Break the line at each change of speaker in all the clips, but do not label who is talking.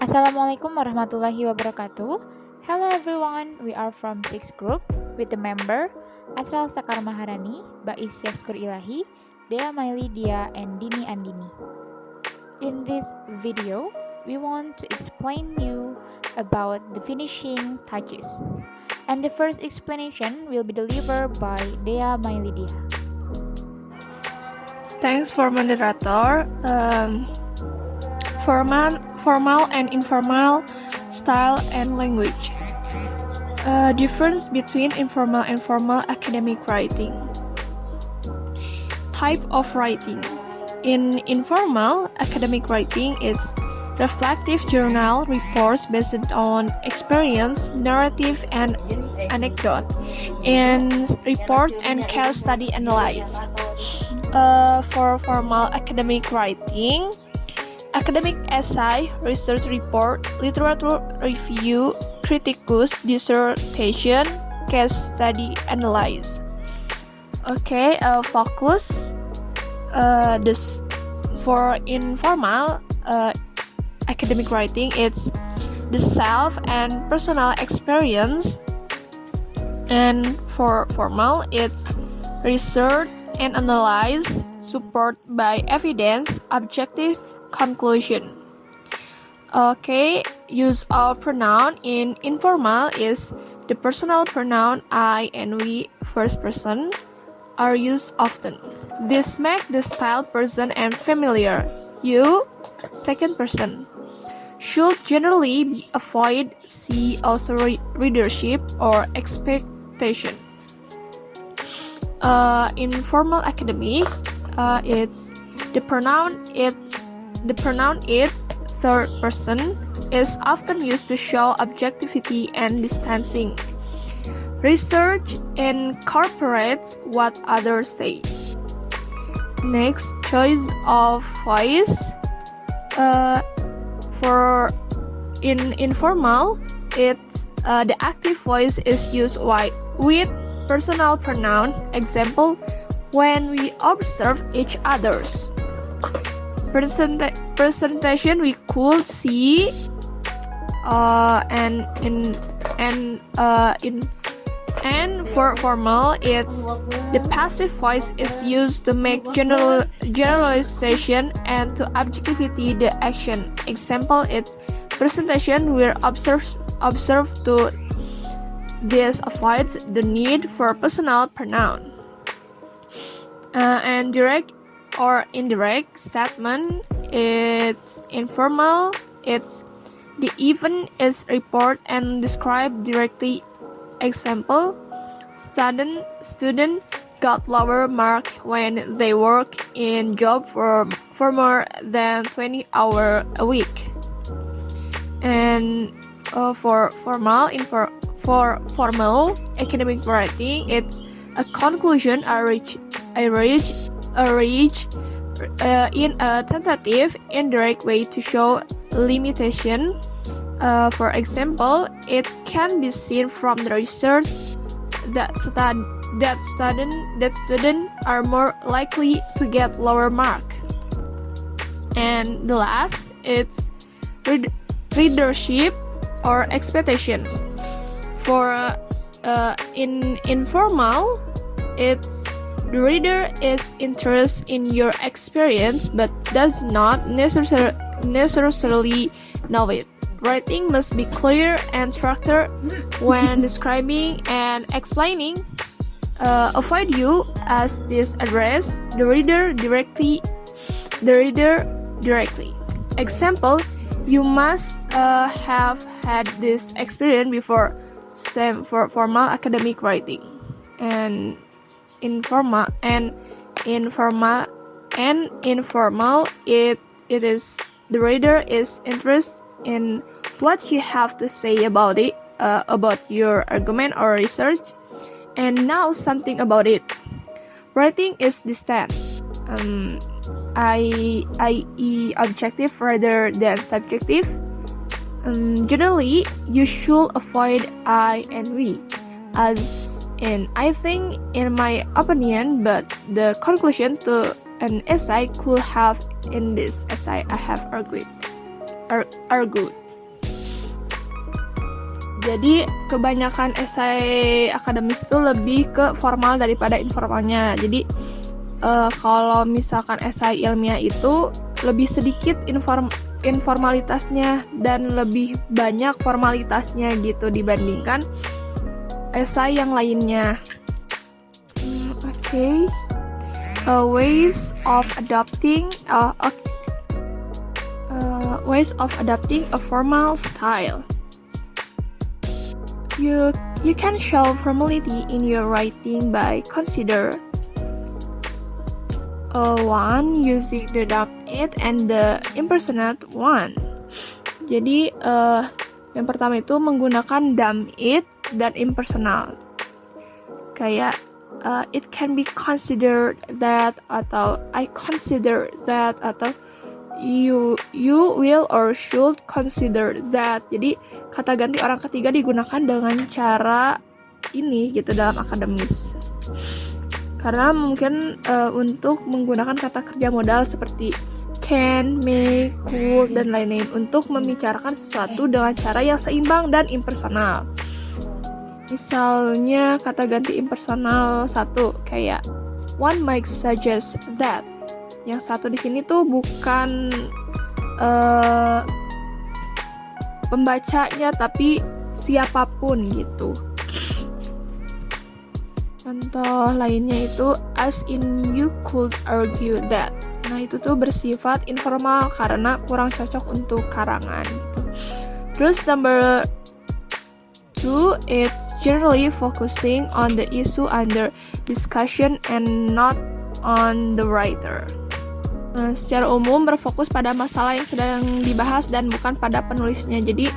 Assalamualaikum warahmatullahi wabarakatuh. Hello everyone, we are from 6 group with the member Asral Sakar Maharani, Bais Yaskur Ilahi, Dea Maili Dia, and Dini Andini. In this video, we want to explain you about the finishing touches. And the first explanation will be delivered by Dea Maili Dia.
Thanks for moderator. Formal and informal style and language. Difference between informal and formal academic writing. Type of writing. In informal academic writing is reflective journal reports based on experience, narrative, and anecdote, and report and case study analysis. For formal academic writing, academic essay, research report, literature review, criticus, dissertation, case study analysis. Okay, focus. For informal academic writing, it's the self and personal experience, and for formal, it's research and analyze, support by evidence, objective conclusion. Okay, use of pronoun in informal is the personal pronoun I and we, first person, are used often. This makes the style present and familiar. You, second person. Should generally be avoided. See also readership or expectation. Informal academic, it's the pronoun it, third person, is often used to show objectivity and distancing. Research incorporates what others say. Next, choice of voice. For informal, it's the active voice is used with personal pronoun. Example, when we observe each other's. Presentation we could see, and for formal, it's the passive voice is used to make generalization and to objectivity the action. Example, it's presentation we observe to. This avoids the need for personal pronoun. And direct or indirect statement, it's informal. It's the event is reported and described directly. Example, student got lower mark when they work in job for more than 20 hours a week. And for formal academic writing, it's a conclusion I reach in a tentative, indirect way to show limitation. For example, it can be seen from the research that students are more likely to get lower mark. And the last, it's readership or expectation. For in informal, it's the reader is interested in your experience but does not necessarily know it. Writing must be clear and structured when describing and explaining. Avoid you as this address the reader directly. Example, you must have had this experience before. Same for formal academic writing. And informal, it is the reader is interested in what you have to say about it, about your argument or research, and know something about it. Writing is distant, i.e. objective rather than subjective. Generally, you should avoid I and we, as in I think, in my opinion, but the conclusion to an essay could have in this essay I have argued. Jadi kebanyakan esai akademis itu lebih ke formal daripada informalnya. Jadi kalau misalkan esai ilmiah itu lebih sedikit informalitasnya dan lebih banyak formalitasnya gitu dibandingkan esai yang lainnya. Ways of adopting a formal style. You can show formality in your writing by consider 1. Using the dump it and the impersonate one. Jadi yang pertama itu menggunakan dump it dan impersonal. Kayak it can be considered that, atau I consider that, atau you will or should consider that. Jadi kata ganti orang ketiga digunakan dengan cara ini gitu dalam akademis. Karena mungkin untuk menggunakan kata kerja modal seperti can, may, could, dan lain-lain untuk membicarakan sesuatu dengan cara yang seimbang dan impersonal. Misalnya kata ganti impersonal satu kayak one might suggest that. Yang satu di sini tuh bukan pembacanya tapi siapapun gitu. Contoh lainnya itu as in you could argue that. Nah itu tuh bersifat informal karena kurang cocok untuk karangan gitu. Terus number 2, it's generally focusing on the issue under discussion and not on the writer. Nah, secara umum berfokus pada masalah yang sedang dibahas dan bukan pada penulisnya. Jadi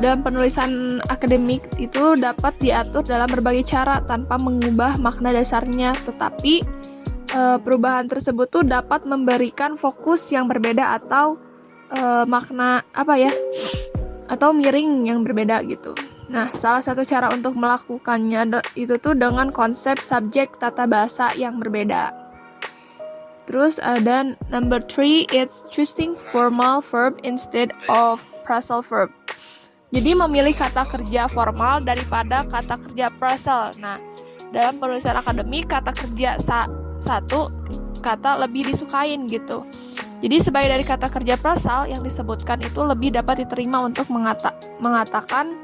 dalam penulisan akademik itu dapat diatur dalam berbagai cara tanpa mengubah makna dasarnya, tetapi perubahan tersebut tuh dapat memberikan fokus yang berbeda atau makna atau miring yang berbeda gitu. Nah, salah satu cara untuk melakukannya itu tuh dengan konsep subjek tata bahasa yang berbeda. Terus ada number 3, it's choosing formal verb instead of phrasal verb. Jadi memilih kata kerja formal daripada kata kerja phrasal. Nah, dalam penulisan akademik kata kerja satu kata lebih disukain gitu. Jadi sebaik dari kata kerja phrasal yang disebutkan itu lebih dapat diterima untuk mengatakan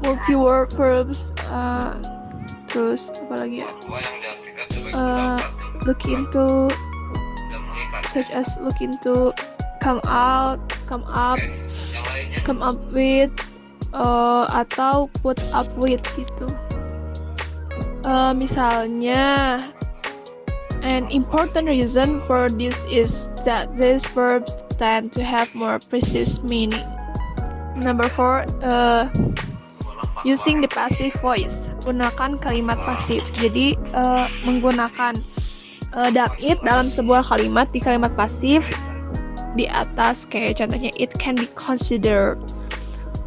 multi-word verbs. Terus apa lagi ya? Look into, such as look into, come out, come up with, atau put up with gitu. Misalnya, an important reason for this is that these verbs tend to have more precise meaning. Number 4, using the passive voice. Gunakan kalimat pasif. Jadi menggunakan dump it dalam sebuah kalimat di kalimat pasif di atas, kayak contohnya it can be considered,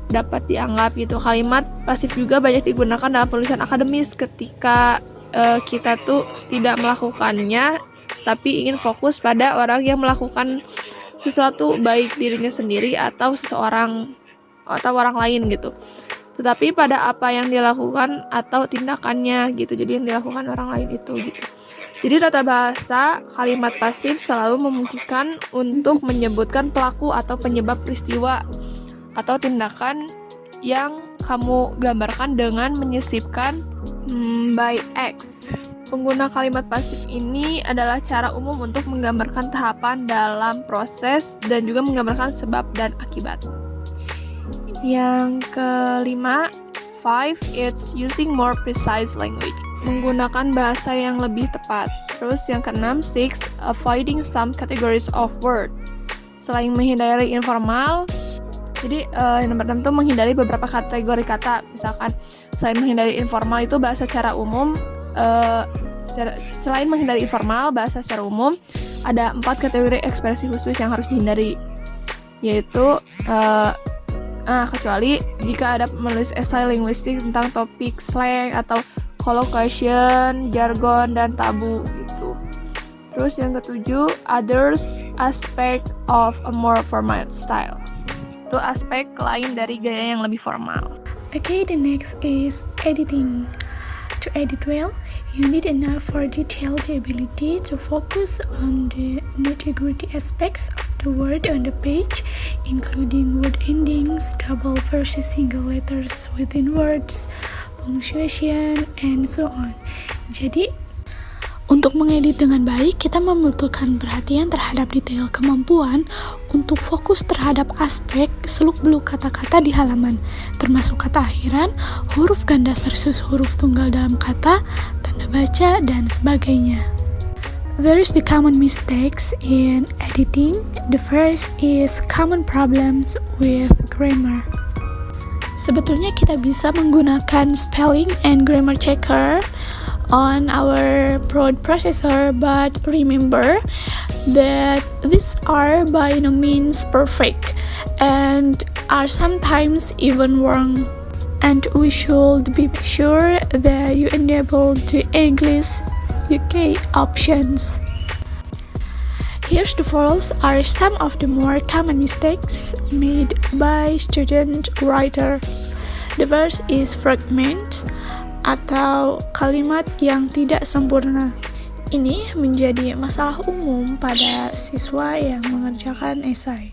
dapat dianggap gitu. Kalimat pasif juga banyak digunakan dalam penulisan akademis ketika kita tuh tidak melakukannya tapi ingin fokus pada orang yang melakukan sesuatu, baik dirinya sendiri atau seseorang atau orang lain gitu, tetapi pada apa yang dilakukan atau tindakannya gitu. Jadi yang dilakukan orang lain itu gitu. Jadi tata bahasa kalimat pasif selalu memungkinkan untuk menyebutkan pelaku atau penyebab peristiwa atau tindakan yang kamu gambarkan dengan menyisipkan by X. Pengguna kalimat pasif ini adalah cara umum untuk menggambarkan tahapan dalam proses dan juga menggambarkan sebab dan akibat. Yang kelima, 5, it's using more precise language. Menggunakan bahasa yang lebih tepat. Terus yang keenam, 6, avoiding some categories of word. Selain menghindari informal, jadi yang nomor 6 itu menghindari beberapa kategori kata. Misalkan selain menghindari informal itu bahasa secara umum, selain menghindari informal, bahasa secara umum ada 4 kategori ekspresi khusus yang harus dihindari, yaitu kecuali jika ada menulis esai linguistik tentang topik slang atau collocation, jargon, dan tabu gitu. Terus yang ketujuh, others aspect of a more formal style. Itu aspek lain dari gaya yang lebih formal.
Okay, the next is editing. To edit well, you need enough for detailed ability to focus on the nitty-gritty aspects of the word on the page, including word endings, double versus single letters within words, punctuation, and so on. Jadi, untuk mengedit dengan baik, kita membutuhkan perhatian terhadap detail kemampuan untuk fokus terhadap aspek seluk-beluk kata-kata di halaman, termasuk kata akhiran, huruf ganda versus huruf tunggal dalam kata, tanda baca, dan sebagainya. There is the common mistakes in editing. The first is common problems with grammar. Sebetulnya kita bisa menggunakan spelling and grammar checker on our word processor, but remember that these are by no means perfect and are sometimes even wrong, and we should be sure that you enable the English UK options. Here's the follows are some of the more common mistakes made by student writer. The first is fragment atau kalimat yang tidak sempurna. Ini menjadi masalah umum pada siswa yang mengerjakan esai.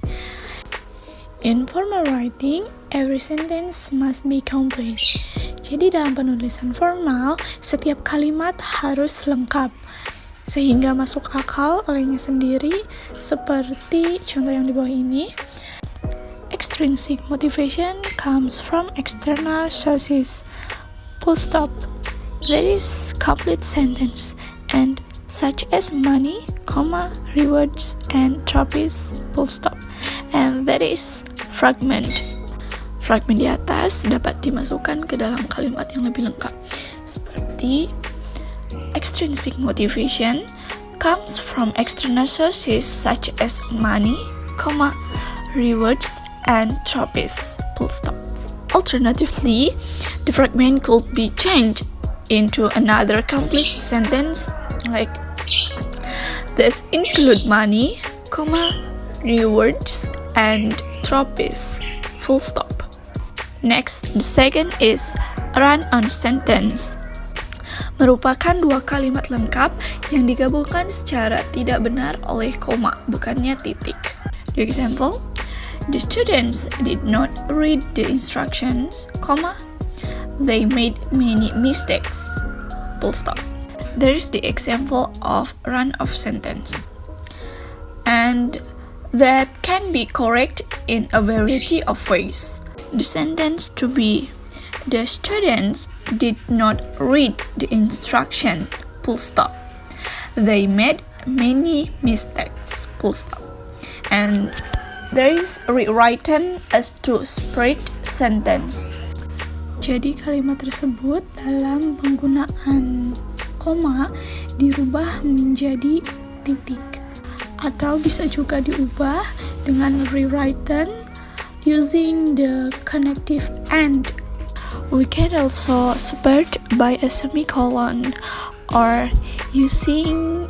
In formal writing, every sentence must be complete. Jadi dalam penulisan formal, setiap kalimat harus lengkap, sehingga masuk akal olehnya sendiri, seperti contoh yang di bawah ini. Extrinsic motivation comes from external sources. Full stop. That is complete sentence, and such as money, comma, rewards, and trophies. Full stop. And that is fragment. Fragment di atas dapat dimasukkan ke dalam kalimat yang lebih lengkap, seperti extrinsic motivation comes from external sources such as money, comma, rewards, and trophies. Full stop. Alternatively, the fragment could be changed into another complete sentence like this include money, comma, rewards, and trophies. Full stop. Next, the second is run-on sentence. Merupakan dua kalimat lengkap yang digabungkan secara tidak benar oleh koma, bukannya titik. The example, the students did not read the instructions, comma, they made many mistakes. Full stop. There is the example of run-off sentence. And that can be correct in a variety of ways. The sentence to be, the students did not read the instruction, full stop. They made many mistakes, full stop. And there is rewritten as two-spread sentence. Jadi kalimat tersebut dalam penggunaan koma dirubah menjadi titik, atau bisa juga diubah dengan rewritten using the connective and. We can also separate by a semicolon or using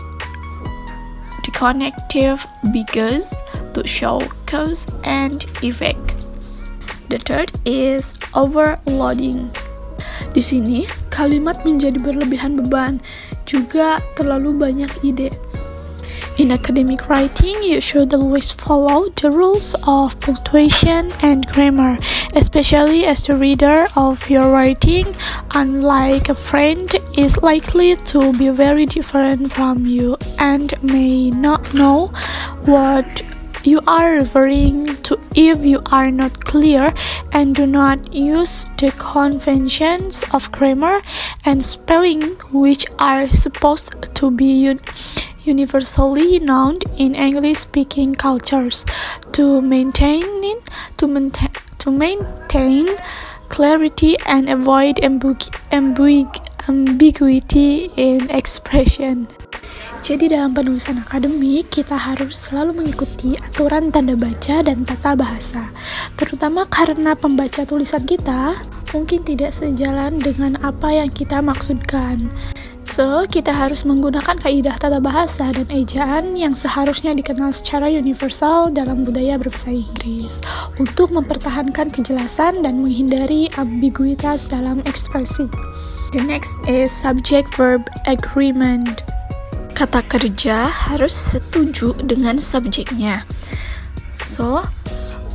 the connective because to show cause and effect. The third is overloading. Di sini kalimat menjadi berlebihan beban, juga terlalu banyak ide. In academic writing, you should always follow the rules of punctuation and grammar, especially as the reader of your writing, unlike a friend, is likely to be very different from you and may not know what you are referring to if you are not clear and do not use the conventions of grammar and spelling which are supposed to be universally known in English-speaking cultures to maintain clarity and avoid ambiguity in expression. Jadi dalam penulisan akademik, kita harus selalu mengikuti aturan tanda baca dan tata bahasa, terutama karena pembaca tulisan kita mungkin tidak sejalan dengan apa yang kita maksudkan. So, kita harus menggunakan kaidah tata bahasa dan ejaan yang seharusnya dikenal secara universal dalam budaya berbahasa Inggris untuk mempertahankan kejelasan dan menghindari ambiguitas dalam ekspresi. The next is subject-verb agreement. Kata kerja harus setuju dengan subjeknya. So,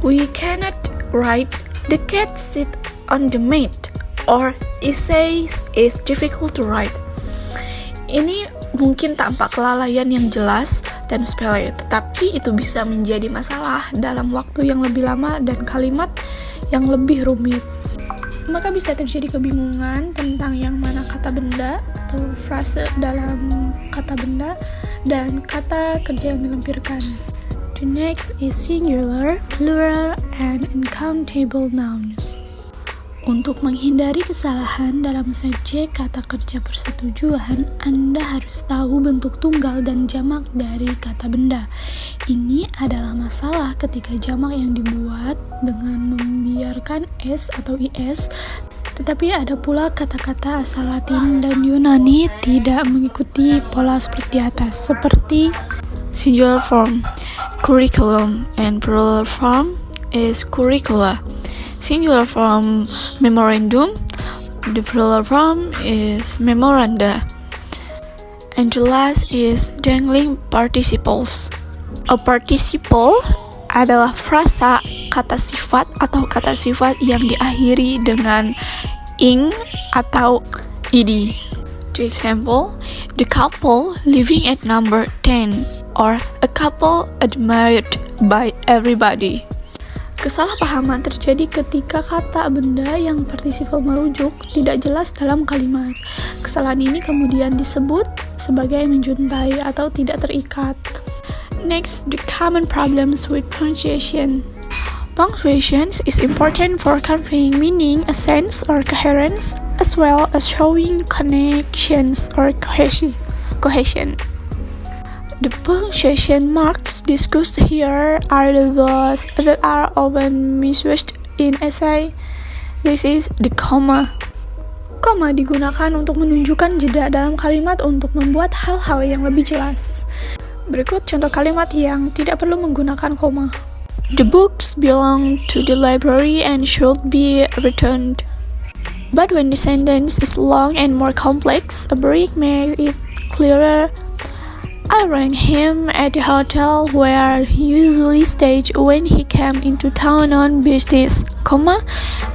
we cannot write the cat sit on the mat or essays is difficult to write. Ini mungkin tampak kelalaian yang jelas dan sepele, tetapi itu bisa menjadi masalah dalam waktu yang lebih lama dan kalimat yang lebih rumit. Maka bisa terjadi kebingungan tentang yang mana kata benda atau frase dalam kata benda dan kata kerja yang dilampirkan. The next is singular, plural, and uncountable nouns. Untuk menghindari kesalahan dalam subjek kata kerja persetujuan, Anda harus tahu bentuk tunggal dan jamak dari kata benda. Ini adalah masalah ketika jamak yang dibuat dengan membiarkan s atau is, tetapi ada pula kata-kata asal Latin dan Yunani tidak mengikuti pola seperti atas, seperti singular form, curriculum, and plural form is curricula. Singular form memorandum, the plural form is memoranda, and the last is dangling participles. A participle adalah frasa kata sifat atau kata sifat yang diakhiri dengan ing atau ed. To example, the couple living at number 10 or a couple admired by everybody. Kesalahpahaman terjadi ketika kata benda yang partisiple merujuk tidak jelas dalam kalimat. Kesalahan ini kemudian disebut sebagai menjuntai atau tidak terikat. Next, the common problems with punctuation. Punctuation is important for conveying meaning, a sense, or coherence, as well as showing connections or cohesion. The punctuation marks discussed here are those that are often misused in essay. This is the comma. Koma digunakan untuk menunjukkan jeda dalam kalimat untuk membuat hal-hal yang lebih jelas. Berikut contoh kalimat yang tidak perlu menggunakan koma. The books belong to the library and should be returned. But when the sentence is long and more complex, a break makes it clearer. I rang him at the hotel where he usually stayed when he came into town on business,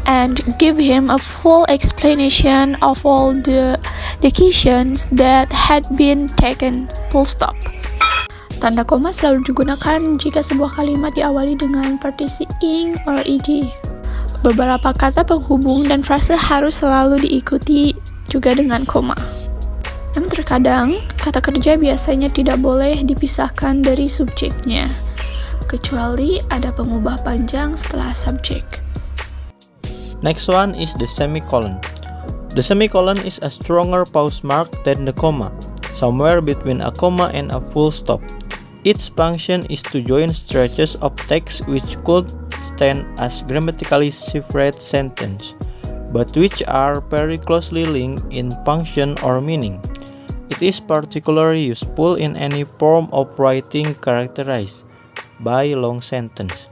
and give him a full explanation of all the decisions that had been taken, full stop. Tanda koma selalu digunakan jika sebuah kalimat diawali dengan partisi ing or ed. Beberapa kata penghubung dan frase harus selalu diikuti juga dengan koma. Namun terkadang, kata kerja biasanya tidak boleh dipisahkan dari subjeknya, kecuali ada pengubah panjang setelah subjek.
Next one is the semicolon. The semicolon is a stronger pause mark than the comma, somewhere between a comma and a full stop. Its function is to join stretches of text which could stand as grammatically separate sentences, but which are very closely linked in function or meaning. It is particularly useful in any form of writing characterized by long sentence,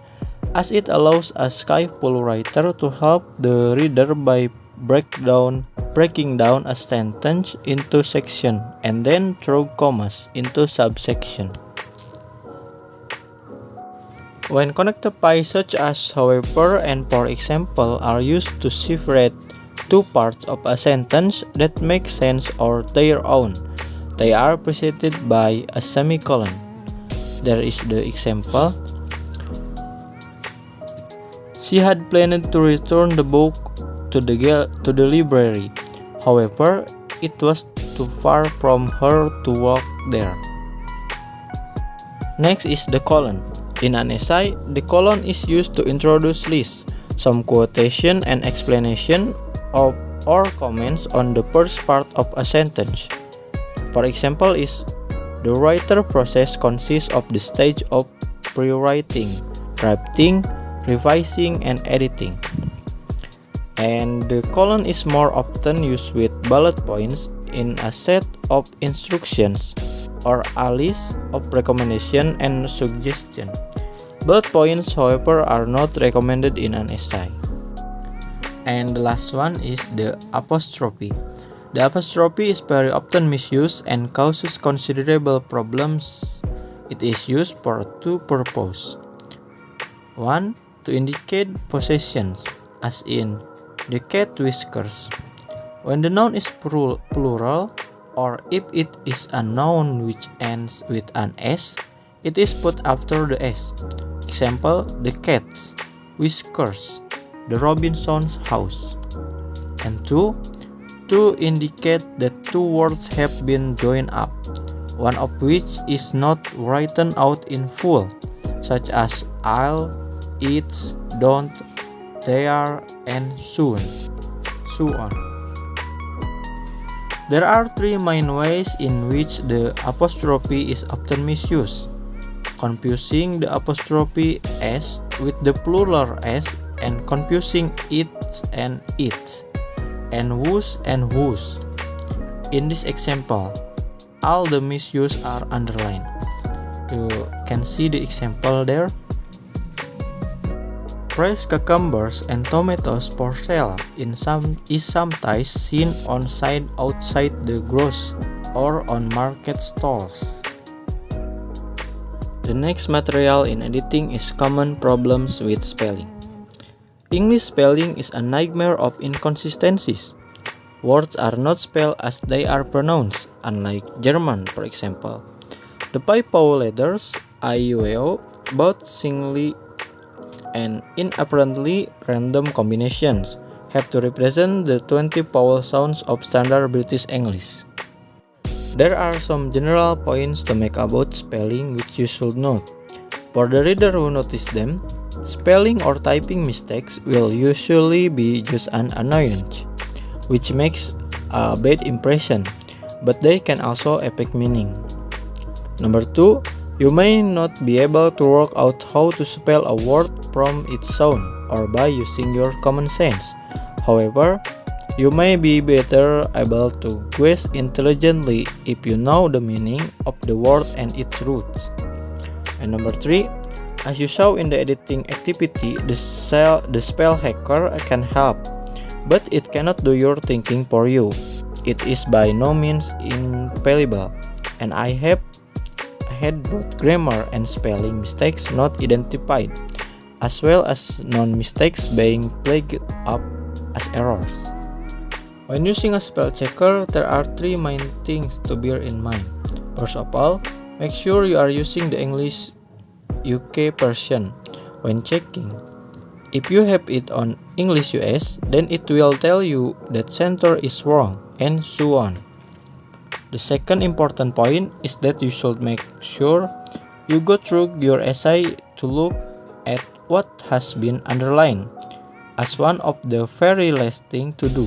as it allows a skillful writer to help the reader by breaking down a sentence into section and then throw commas into subsection. When connected by such as however and for example are used to separate two parts of a sentence that make sense or their own, they are preceded by a semicolon. There is the example. She had planned to return the book to the library. However, it was too far from her to walk there. Next is the colon. In an essay, the colon is used to introduce lists, some quotation and explanation of or comments on the first part of a sentence. For example is, the writer process consists of the stage of pre-writing, drafting, revising, and editing. And the colon is more often used with bullet points in a set of instructions or a list of recommendations and suggestions. Bullet points, however, are not recommended in an essay. And the last one is the apostrophe. The apostrophe is very often misused and causes considerable problems. It is used for two purposes. One, to indicate possessions, as in the cat whiskers. When the noun is plural, or if it is a noun which ends with an S, it is put after the S. Example, the cat's whiskers, the Robinson's house. And two, to indicate that two words have been joined up, one of which is not written out in full, such as I'll, it's, don't, they are, and soon, so on. There are three main ways in which the apostrophe is often misused: confusing the apostrophe S with the plural S and confusing its and its, and whose and whose. In this example, all the misuse are underlined. You can see the example there. Fresh cucumbers and tomatoes for sale is sometimes seen on site outside the grocery or on market stalls. The next material in editing is common problems with spelling. English spelling is a nightmare of inconsistencies. Words are not spelled as they are pronounced, unlike German, for example. The 5 vowel letters I, U, E, O, both singly and in apparently random combinations, have to represent the 20 vowel sounds of standard British English. There are some general points to make about spelling which you should note. For the reader who notice them, spelling or typing mistakes will usually be just an annoyance, which makes a bad impression, but they can also affect meaning. Number 2, you may not be able to work out how to spell a word from its sound or by using your common sense. However, you may be better able to guess intelligently if you know the meaning of the word and its roots. And number 3, as you saw in the editing activity, the spell hacker can help, but it cannot do your thinking for you. It is by no means infallible, and I have had both grammar and spelling mistakes not identified, as well as non-mistakes being flagged up as errors. When using a spell checker, there are 3 main things to bear in mind. First of all, make sure you are using the English UK version when checking. If you have it on English US, then it will tell you that center is wrong, and so on. The second important point is that you should make sure you go through your essay to look at what has been underlined as one of the very last things to do,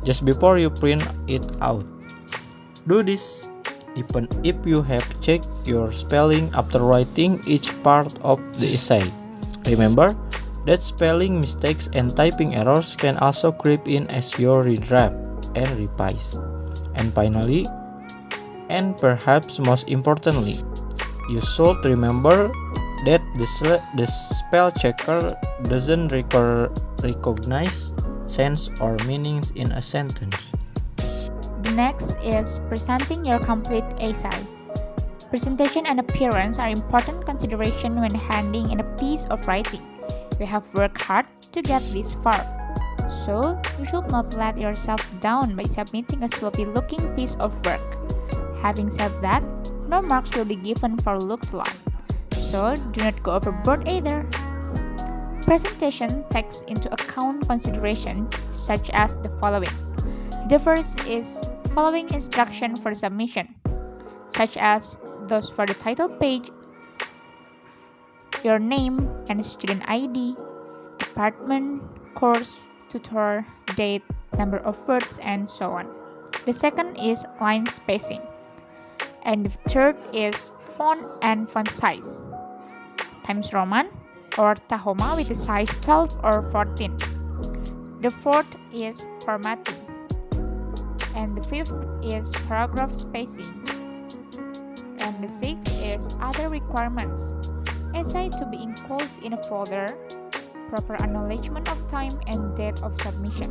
just before you print it out. Do this even if you have checked your spelling after writing each part of the essay. Remember that spelling mistakes and typing errors can also creep in as you redraft and revise. And finally, and perhaps most importantly, you should remember that the spell checker doesn't recognize sense or meanings in a sentence.
The next is presenting your complete essay. Presentation and appearance are important consideration when handing in a piece of writing. You have worked hard to get this far, so you should not let yourself down by submitting a sloppy looking piece of work. Having said that, no marks will be given for looks alone, so do not go overboard either. Presentation takes into account considerations such as the following. The first is following instruction for submission, such as those for the title page, your name and student ID, department, course, tutor, date, number of words, and so on. The second is line spacing. And the third is font and font size. Times Roman or Tahoma with a size 12 or 14. The fourth is formatting. And the fifth is paragraph spacing. And the sixth is other requirements. Essay to be enclosed in a folder, proper acknowledgement of time and date of submission,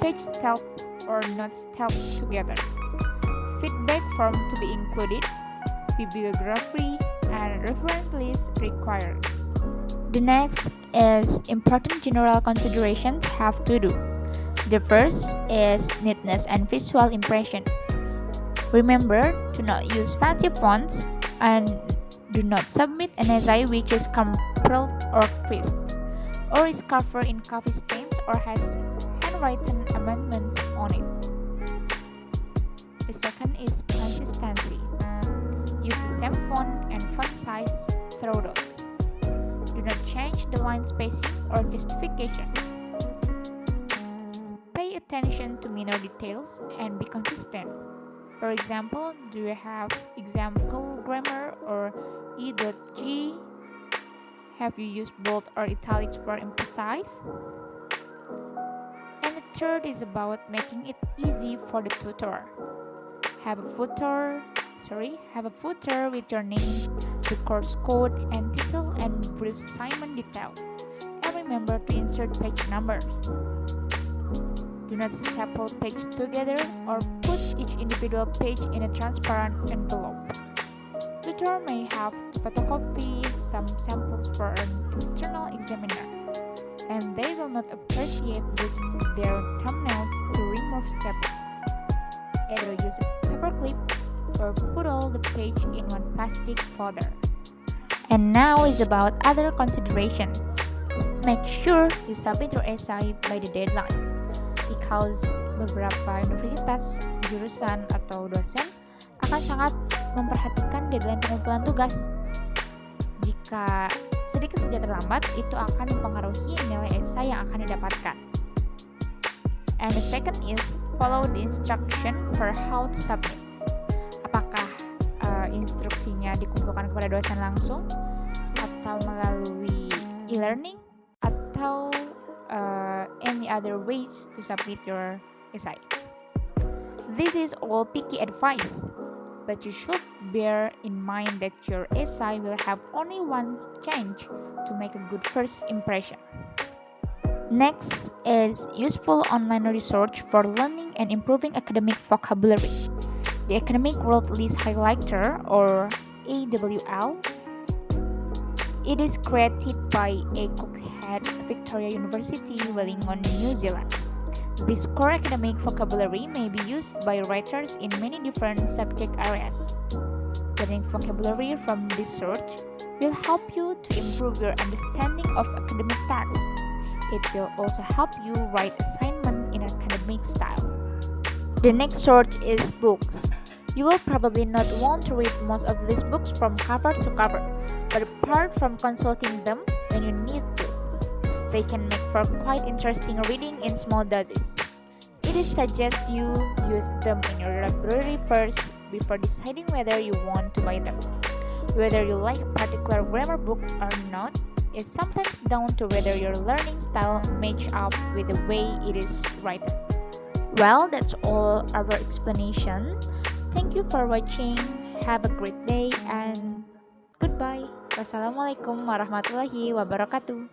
page styled or not styled together, feedback form to be included, bibliography, and reference list required. The next is important general considerations have to do. The first is neatness and visual impression. Remember to not use fancy fonts and do not submit an essay which is crumpled or creased, or is covered in coffee stains or has handwritten amendments on it. The second is consistency. Use the same font and font size throughout. Do not change the line spacing or justification. Pay attention to minor details and be consistent. For example, do you have example grammar or e.g? Have you used bold or italics for emphasize? And the third is about making it easy for the tutor. Have a footer with your name, the course code and title and brief assignment details. And remember to insert page numbers. Do not staple pages together or put each individual page in a transparent envelope. Tutor may have to photocopy some samples for an external examiner, and they will not appreciate using their thumbnails to remove staples. Either use a paperclip or put all the page in one plastic folder. And now is about other consideration. Make sure you submit your essay by the deadline. Because beberapa universitas, jurusan, atau dosen akan sangat memperhatikan deadline pengumpulan tugas. Jika sedikit saja terlambat, itu akan mempengaruhi nilai esai yang akan didapatkan. And the second is follow the instruction for how to submit. Apakah instruksinya dikumpulkan kepada dosen langsung, atau melalui e-learning, atau any other ways to submit your essay. This is all picky advice, but you should bear in mind that your essay will have only one change to make a good first impression. Next is useful online research for learning and improving academic vocabulary. The Academic World List Highlighter, or AWL, it is created by a at Victoria University, Wellington, New Zealand. This core academic vocabulary may be used by writers in many different subject areas. Learning vocabulary from this search will help you to improve your understanding of academic texts. It will also help you write assignment in academic style. The next search is books. You will probably not want to read most of these books from cover to cover, but apart from consulting them when you need to, they can make for quite interesting reading in small doses. It is suggested you use them in your library first before deciding whether you want to buy them. Whether you like a particular grammar book or not is sometimes down to whether your learning style matches up with the way it is written. Well, that's all our explanation. Thank you for watching. Have a great day and goodbye. Wassalamualaikum warahmatullahi wabarakatuh.